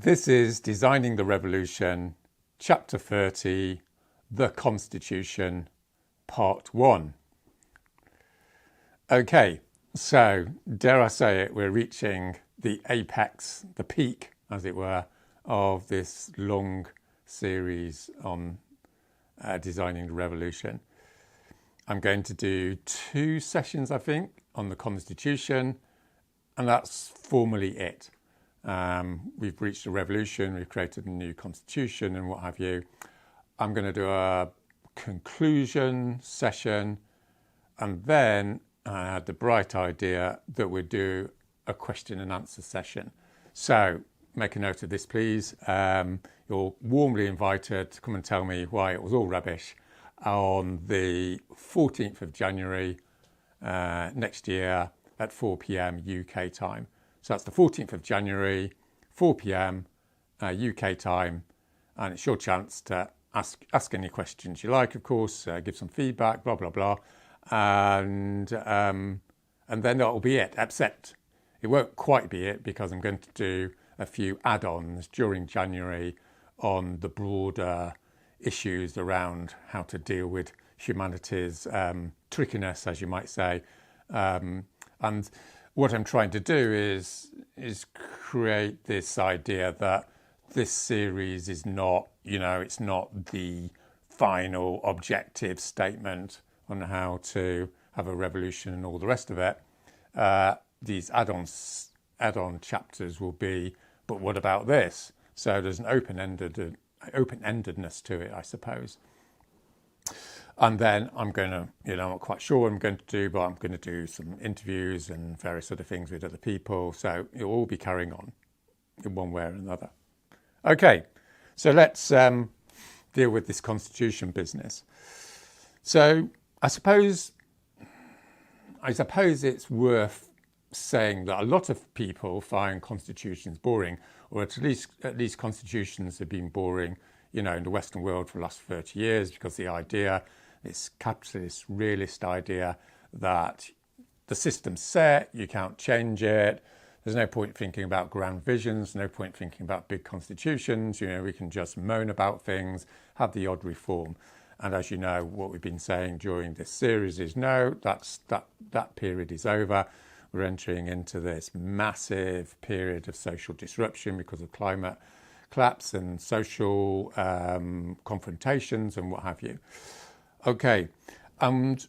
This is Designing the Revolution, Chapter 30, The Constitution, Part 1. Okay, so dare I say it, we're reaching the apex, the peak, as it were, of this long series on designing the revolution. I'm going to do 2 sessions, I think, on the Constitution, and that's formally it. We've reached a revolution, we've created a new constitution and what have you. I'm going to do a conclusion session, and then I had the bright idea that we'd do a question and answer session. So make a note of this, please. You're warmly invited to come and tell me why it was all rubbish on the 14th of January next year at 4 p.m. UK time. So that's the 14th of January, 4 p.m. UK time, and it's your chance to ask any questions you like, of course, give some feedback, blah, blah, blah, and then that will be it, except it won't quite be it because I'm going to do a few add-ons during January on the broader issues around how to deal with humanity's trickiness, as you might say, and what I'm trying to do is create this idea that this series is not, it's not the final objective statement on how to have a revolution and all the rest of it. These add-on chapters will be, but what about this? So there's an open-endedness to it, I suppose. And then I'm going to, I'm not quite sure what I'm going to do, but I'm going to do some interviews and various other things with other people. So it'll all be carrying on in one way or another. Okay, so let's deal with this constitution business. So I suppose it's worth saying that a lot of people find constitutions boring, or at least constitutions have been boring, in the Western world for the last 30 years, because the idea, this capitalist, realist idea that the system's set, you can't change it, there's no point thinking about grand visions, no point thinking about big constitutions, we can just moan about things, have the odd reform. And as you know, what we've been saying during this series is no, that period is over. We're entering into this massive period of social disruption because of climate collapse and social confrontations and what have you. Okay, and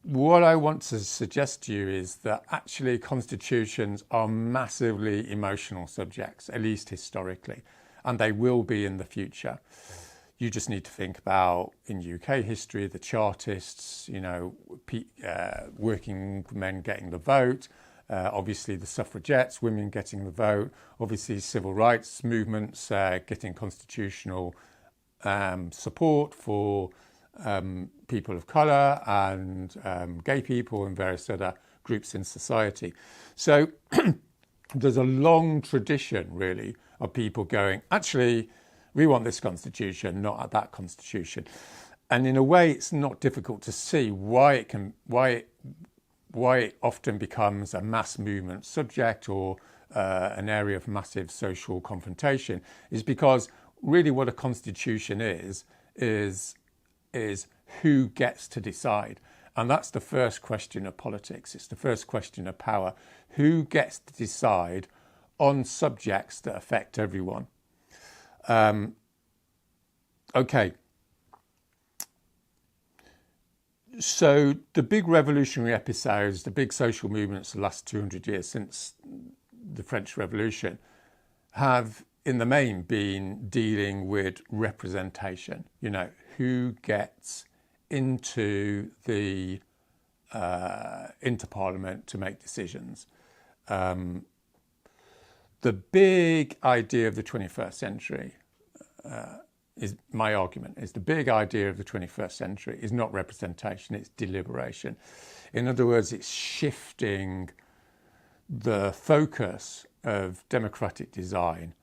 what I want to suggest to you is that actually constitutions are massively emotional subjects, at least historically, and they will be in the future. You just need to think about, in UK history, the Chartists, working men getting the vote, obviously the suffragettes, women getting the vote, obviously civil rights movements getting constitutional support for people of colour and gay people and various other groups in society. So there's a long tradition, really, of people going, actually, we want this constitution, not that constitution. And in a way, it's not difficult to see why it often becomes a mass movement subject or an area of massive social confrontation, is because really what a constitution is who gets to decide. And that's the first question of politics. It's the first question of power. Who gets to decide on subjects that affect everyone? Okay. So the big revolutionary episodes, the big social movements of the last 200 years since the French Revolution have, in the main, been dealing with representation. Who gets into Parliament to make decisions. The big idea of the 21st century is my argument, is the big idea of the 21st century is not representation, it's deliberation. In other words, it's shifting the focus of democratic design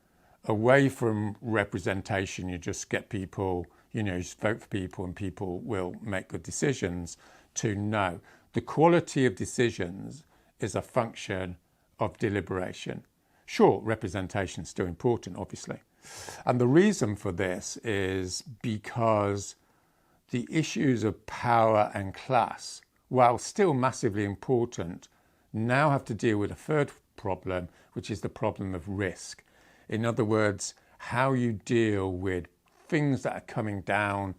away from representation. You just get people, you just vote for people and people will make good decisions, to no. The quality of decisions is a function of deliberation. Sure, representation is still important, obviously. And the reason for this is because the issues of power and class, while still massively important, now have to deal with a third problem, which is the problem of risk. In other words, how you deal with things that are coming down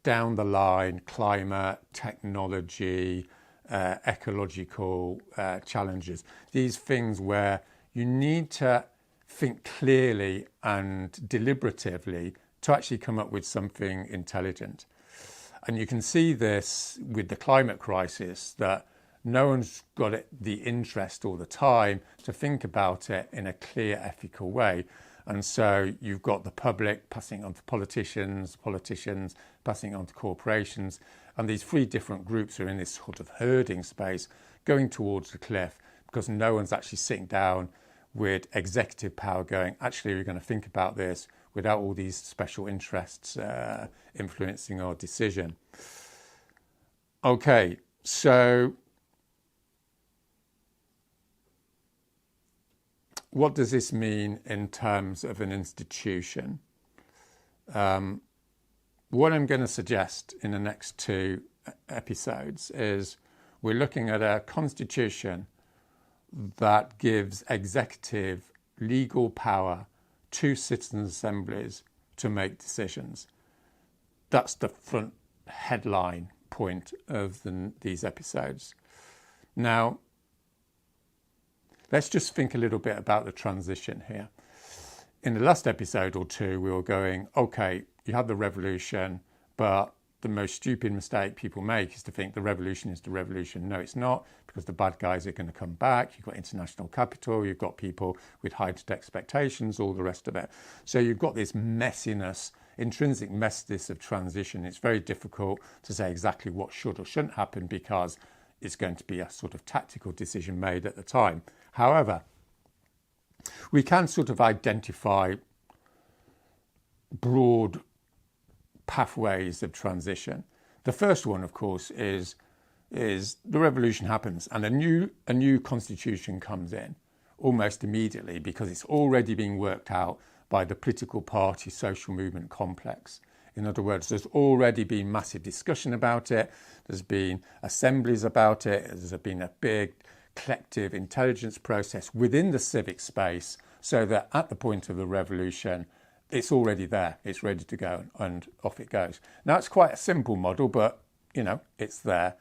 the line: climate, technology, ecological challenges. These things where you need to think clearly and deliberatively to actually come up with something intelligent. And you can see this with the climate crisis, that no one's got the interest or the time to think about it in a clear, ethical way. And so you've got the public passing on to politicians, politicians passing on to corporations, and these three different groups are in this sort of herding space going towards the cliff because no one's actually sitting down with executive power going, actually, we're going to think about this without all these special interests influencing our decision. Okay, so what does this mean in terms of an institution? What I'm going to suggest in the next two episodes is we're looking at a constitution that gives executive legal power to citizens' assemblies to make decisions. That's the front headline point of these episodes. Now, let's just think a little bit about the transition here. In the last episode or two, we were going, okay, you had the revolution, but the most stupid mistake people make is to think the revolution is the revolution. No, it's not, because the bad guys are going to come back. You've got international capital, you've got people with heightened expectations, all the rest of it. So you've got this messiness, intrinsic messiness of transition. It's very difficult to say exactly what should or shouldn't happen because it's going to be a sort of tactical decision made at the time. However, we can sort of identify broad pathways of transition. The first one, of course, is the revolution happens and a new constitution comes in almost immediately because it's already being worked out by the political party social movement complex. In other words, there's already been massive discussion about it. There's been assemblies about it. There's been a big collective intelligence process within the civic space so that at the point of the revolution, it's already there, it's ready to go, and off it goes. Now, it's quite a simple model, but, it's there.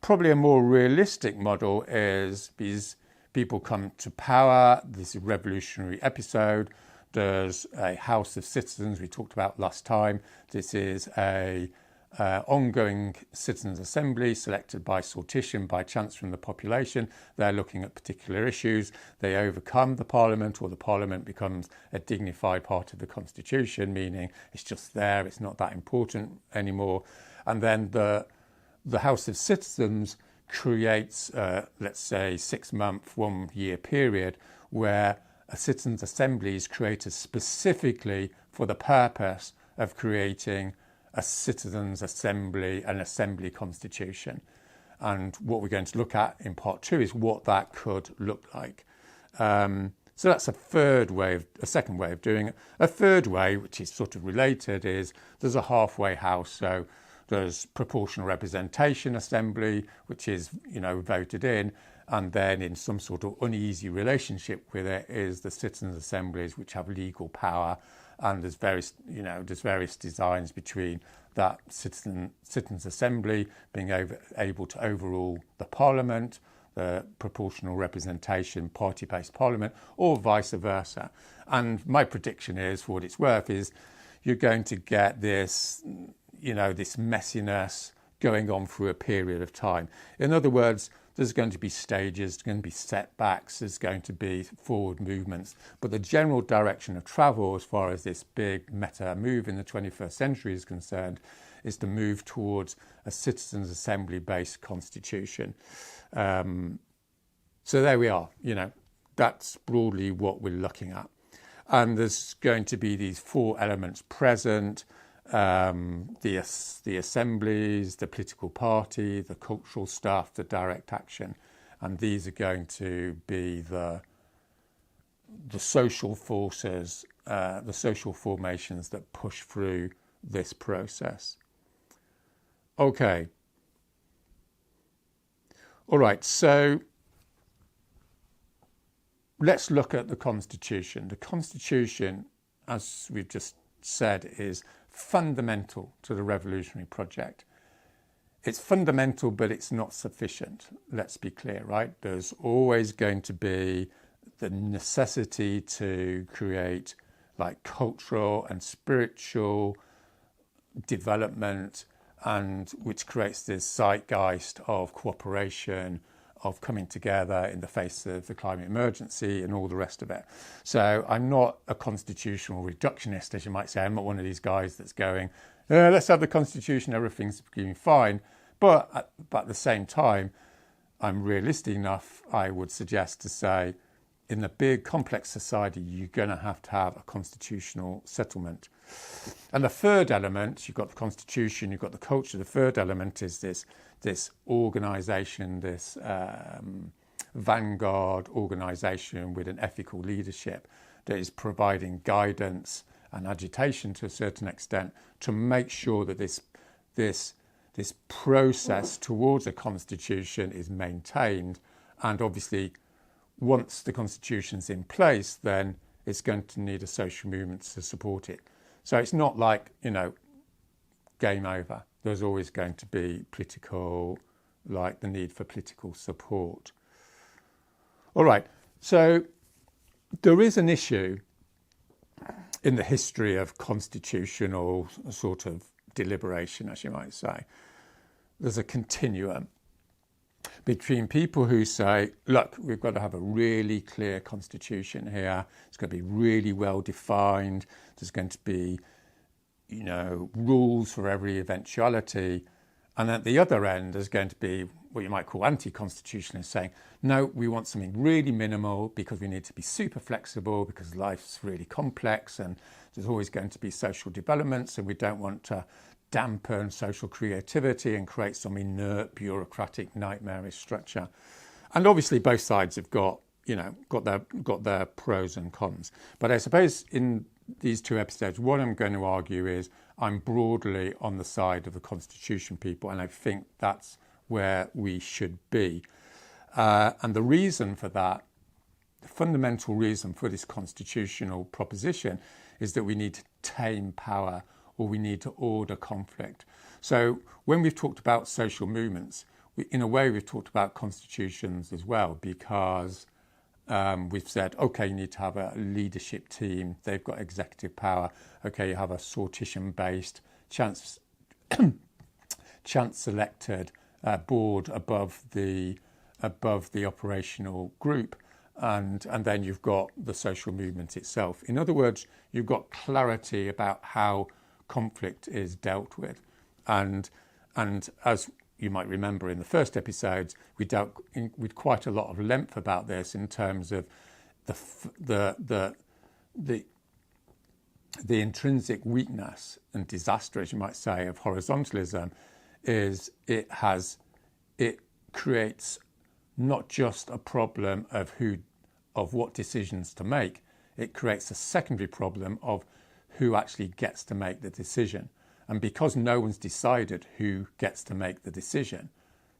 Probably a more realistic model is these people come to power, this is a revolutionary episode, there's a House of Citizens we talked about last time. This is a ongoing citizens' assembly selected by sortition, by chance from the population. They're looking at particular issues. They overcome the parliament, or the parliament becomes a dignified part of the constitution, meaning it's just there, it's not that important anymore. And then the House of Citizens creates, let's say, 6-month, 1 year period where a citizens' assembly is created specifically for the purpose of creating a citizens' assembly, an assembly constitution. And what we're going to look at in part 2 is what that could look like. So that's a second way of doing it. A third way, which is sort of related, is there's a halfway house. So there's proportional representation assembly, which is, voted in. And then in some sort of uneasy relationship with it is the citizens' assemblies, which have legal power. And there's various designs between that citizens' assembly being able to overrule the parliament, the proportional representation, party-based parliament, or vice versa. And my prediction is, for what it's worth, is you're going to get this, this messiness going on through a period of time. In other words, there's going to be stages, there's going to be setbacks, there's going to be forward movements. But the general direction of travel, as far as this big meta move in the 21st century is concerned, is to move towards a citizens' assembly-based constitution. So there we are. That's broadly what we're looking at. And there's going to be these 4 elements present: the assemblies, the political party, the cultural stuff, the direct action. And these are going to be the the social forces, the social formations that push through this process. Okay. All right, so let's look at the Constitution. The Constitution, as we've just said, is fundamental to the revolutionary project. It's fundamental, but it's not sufficient. Let's be clear, right? There's always going to be the necessity to create like cultural and spiritual development, and which creates this zeitgeist of cooperation, of coming together in the face of the climate emergency and all the rest of it. So I'm not a constitutional reductionist, as you might say. I'm not one of these guys that's going, let's have the Constitution, everything's going fine. But at the same time, I'm realistic enough, I would suggest, to say, in a big, complex society, you're going to have a constitutional settlement. And the third element, you've got the Constitution, you've got the culture. The third element is this organisation, this vanguard organisation with an ethical leadership that is providing guidance and agitation to a certain extent to make sure that this process towards a constitution is maintained. And obviously, once the constitution's in place, then it's going to need a social movement to support it. So it's not like, game over. There's always going to be the need for political support. All right, so there is an issue in the history of constitutional sort of deliberation, as you might say. There's a continuum between people who say, look, we've got to have a really clear constitution here. It's going to be really well defined. There's going to be, rules for every eventuality. And at the other end, there's going to be what you might call anti-constitutionalists saying, no, we want something really minimal because we need to be super flexible because life's really complex and there's always going to be social developments and we don't want to dampen social creativity and create some inert, bureaucratic, nightmarish structure. And obviously both sides have got their pros and cons. But I suppose in these two episodes, what I'm going to argue is I'm broadly on the side of the Constitution people, and I think that's where we should be. And the reason for that, the fundamental reason for this constitutional proposition is that we need to tame power, or we need to order conflict. So when we've talked about social movements, in a way we've talked about constitutions as well, because we've said, okay, you need to have a leadership team. They've got executive power. Okay, you have a sortition-based, chance-selected board above the operational group. And then you've got the social movement itself. In other words, you've got clarity about how conflict is dealt with. And as you might remember in the first episodes, we dealt with quite a lot of length about this in terms of the intrinsic weakness and disaster, as you might say, of horizontalism is it creates not just a problem of what decisions to make, it creates a secondary problem of who actually gets to make the decision. And because no one's decided who gets to make the decision,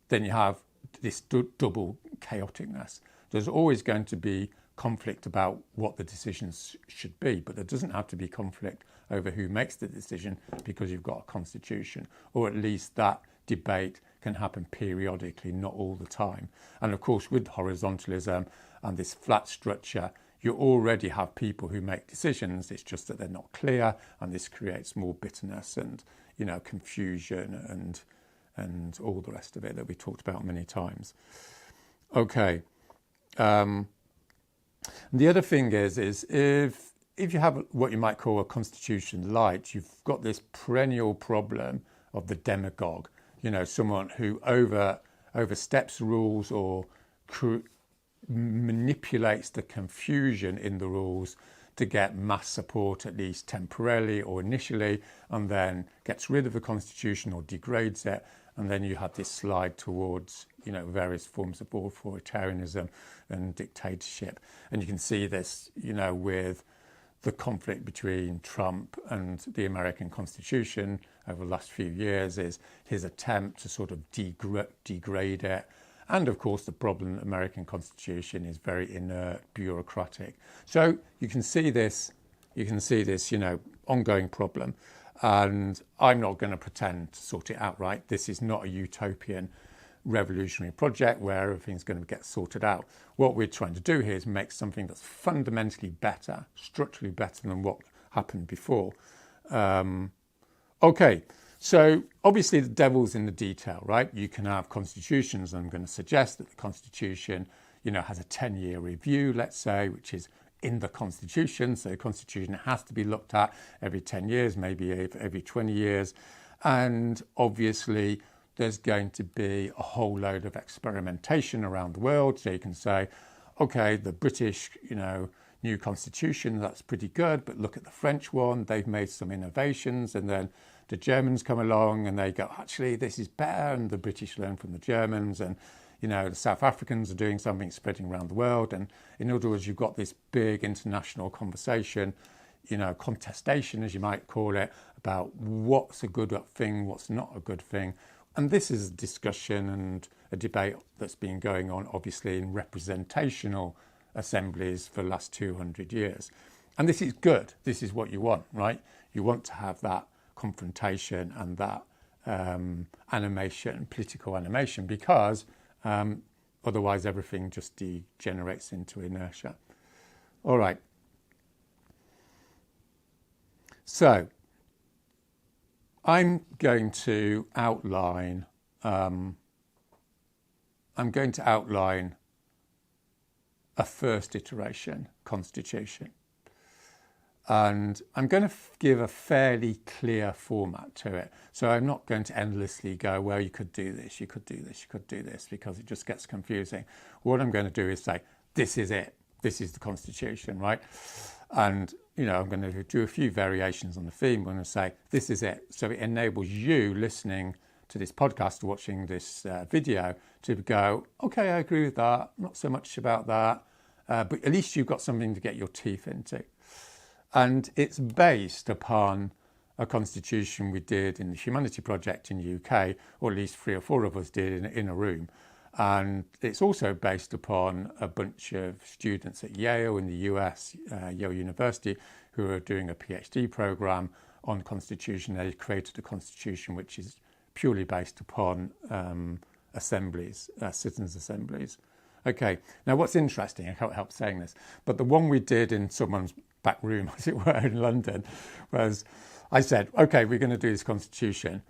then you have this double chaoticness. There's always going to be conflict about what the decisions should be, but there doesn't have to be conflict over who makes the decision because you've got a constitution, or at least that debate can happen periodically, not all the time. And of course, with horizontalism and this flat structure, you already have people who make decisions. It's just that they're not clear, and this creates more bitterness and confusion and all the rest of it that we talked about many times. Okay. The other thing is if you have what you might call a constitution light, you've got this perennial problem of the demagogue. Someone who oversteps rules or manipulates the confusion in the rules to get mass support, at least temporarily or initially, and then gets rid of the constitution or degrades it And then you had this slide towards, various forms of authoritarianism and dictatorship. And you can see this, with the conflict between Trump and the American Constitution over the last few years, is his attempt to sort of degrade it. And of course, the problem the American Constitution is very inert, bureaucratic. So you can see this, ongoing problem. And I'm not going to pretend to sort it out, right? This is not a utopian revolutionary project where everything's going to get sorted out. What we're trying to do here is make something that's fundamentally better, structurally better than what happened before. Okay, so obviously the devil's in the detail, right? You can have constitutions. I'm going to suggest that the Constitution, has a 10-year review, let's say, which is in the Constitution. So the Constitution has to be looked at every 10 years, maybe every 20 years. And obviously, there's going to be a whole load of experimentation around the world. So you can say, okay, the British, new Constitution, that's pretty good, but look at the French one. They've made some innovations. And then the Germans come along and they go, actually, this is better. And the British learn from the Germans. And the South Africans are doing something, spreading around the world. And in other words, you've got this big international conversation, contestation, as you might call it, about what's a good thing, what's not a good thing. And this is a discussion and a debate that's been going on, obviously, in representational assemblies for the last 200 years. And this is good. This is what you want, right? You want to have that confrontation and that animation, political animation, because otherwise everything just degenerates into inertia. All right. So I'm going to outline a first iteration constitution. And I'm going to give a fairly clear format to it. So I'm not going to endlessly go, well, you could do this, you could do this, you could do this, because it just gets confusing. What I'm going to do is say, this is it. This is the Constitution, right? And, I'm going to do a few variations on the theme. I'm going to say, this is it. So it enables you listening to this podcast or watching this video to go, okay, I agree with that. Not so much about that. But at least you've got something to get your teeth into. And it's based upon a constitution we did in the Humanity Project in the UK, or at least 3 or 4 of us did in a room. And it's also based upon a bunch of students at Yale in the US, Yale University, who are doing a PhD program on constitution. They created a constitution which is purely based upon assemblies, citizens' assemblies. Okay, now what's interesting, I can't help saying this, but the one we did in someone's back room, as it were, in London, was I said, okay, we're going to do this constitution,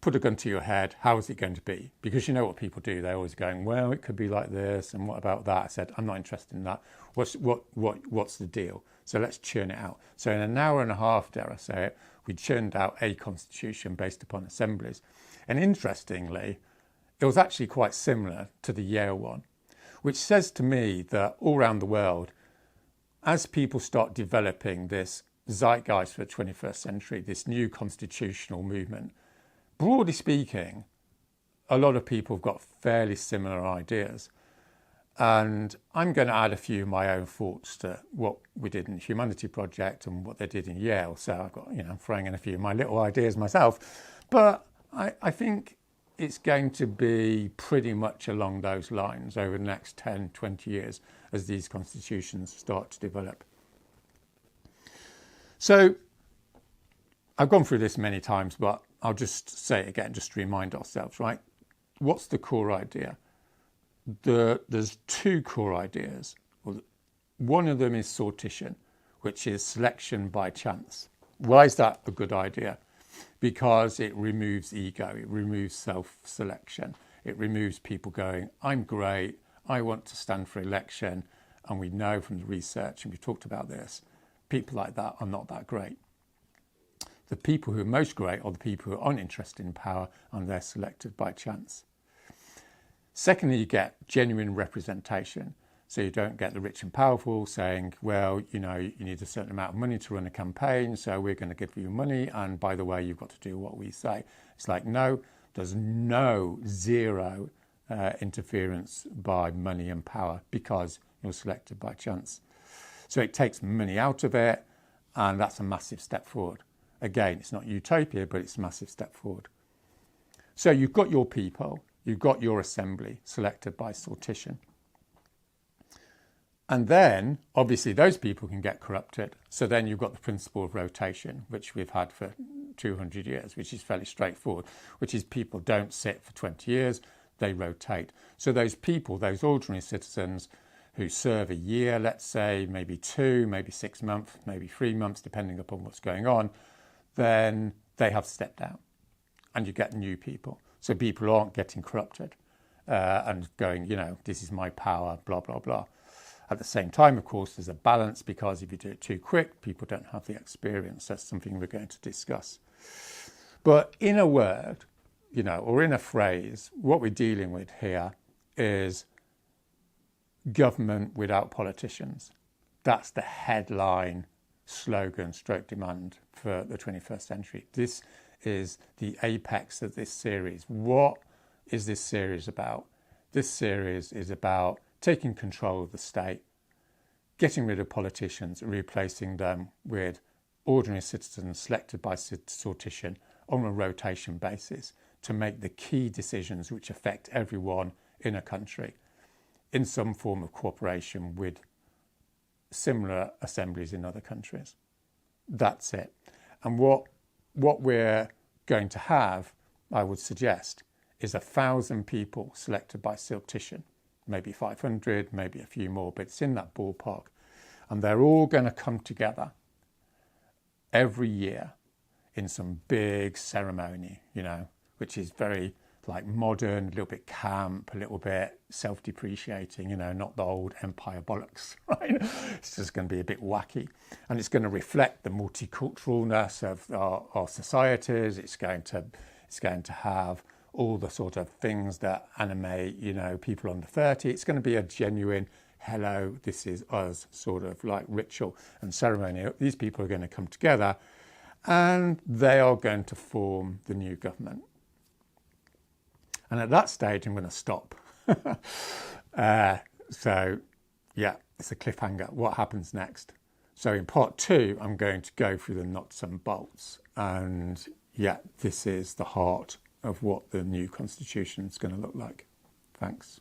put a gun to your head, how is it going to be? Because you know what people do, they're always going, well, it could be like this, and what about that? I said, I'm not interested in that. What's the deal? So let's churn it out. So in an hour and a half, dare I say it, we churned out a constitution based upon assemblies. And interestingly, it was actually quite similar to the Yale one, which says to me that all around the world, as people start developing this zeitgeist for the 21st century, this new constitutional movement, broadly speaking, a lot of people have got fairly similar ideas. And I'm going to add a few of my own thoughts to what we did in the Humanity Project and what they did in Yale. So I've got, I'm throwing in a few of my little ideas myself. But I think it's going to be pretty much along those lines over the next 10, 20 years as these constitutions start to develop. So I've gone through this many times, but I'll just say it again, just to remind ourselves, right? What's the core idea? There's 2 core ideas. One of them is sortition, which is selection by chance. Why is that a good idea? Because it removes ego, it removes self-selection, it removes people going, I'm great, I want to stand for election, and we know from the research, and we've talked about this, people like that are not that great. The people who are most great are the people who aren't interested in power, and they're selected by chance. Secondly, you get genuine representation. So you don't get the rich and powerful saying, well, you need a certain amount of money to run a campaign, so we're going to give you money, and by the way, you've got to do what we say. It's like, no, There's zero interference by money and power because you're selected by chance. So it takes money out of it, and that's a massive step forward. Again, it's not utopia, but it's a massive step forward. So you've got your people, you've got your assembly selected by sortition. And then, obviously, those people can get corrupted. So then you've got the principle of rotation, which we've had for 200 years, which is fairly straightforward, which is people don't sit for 20 years, they rotate. So those people, those ordinary citizens who serve a year, let's say, maybe 2, maybe 6 months, maybe 3 months, depending upon what's going on, then they have stepped down and you get new people. So people aren't getting corrupted and going, this is my power, blah, blah, blah. At the same time, of course, there's a balance because if you do it too quick, people don't have the experience. That's something we're going to discuss. But in a word, or in a phrase, what we're dealing with here is government without politicians. That's the headline slogan stroke demand for the 21st century. This is the apex of this series. What is this series about? This series is about taking control of the state, getting rid of politicians, replacing them with ordinary citizens selected by sortition on a rotation basis to make the key decisions which affect everyone in a country in some form of cooperation with similar assemblies in other countries. That's it. And what we're going to have, I would suggest, is 1,000 people selected by sortition. Maybe 500, maybe a few more, but it's in that ballpark. And they're all going to come together every year in some big ceremony, which is very modern, a little bit camp, a little bit self-depreciating, not the old empire bollocks, right? It's just going to be a bit wacky. And it's going to reflect the multiculturalness of our societies. It's going to have all the sort of things that animate, people under 30. It's going to be a genuine, hello, this is us sort of ritual and ceremony. These people are going to come together and they are going to form the new government. And at that stage, I'm going to stop. So, yeah, it's a cliffhanger. What happens next? So in part 2, I'm going to go through the nuts and bolts. And yeah, this is the heart of what the new constitution is going to look like. Thanks.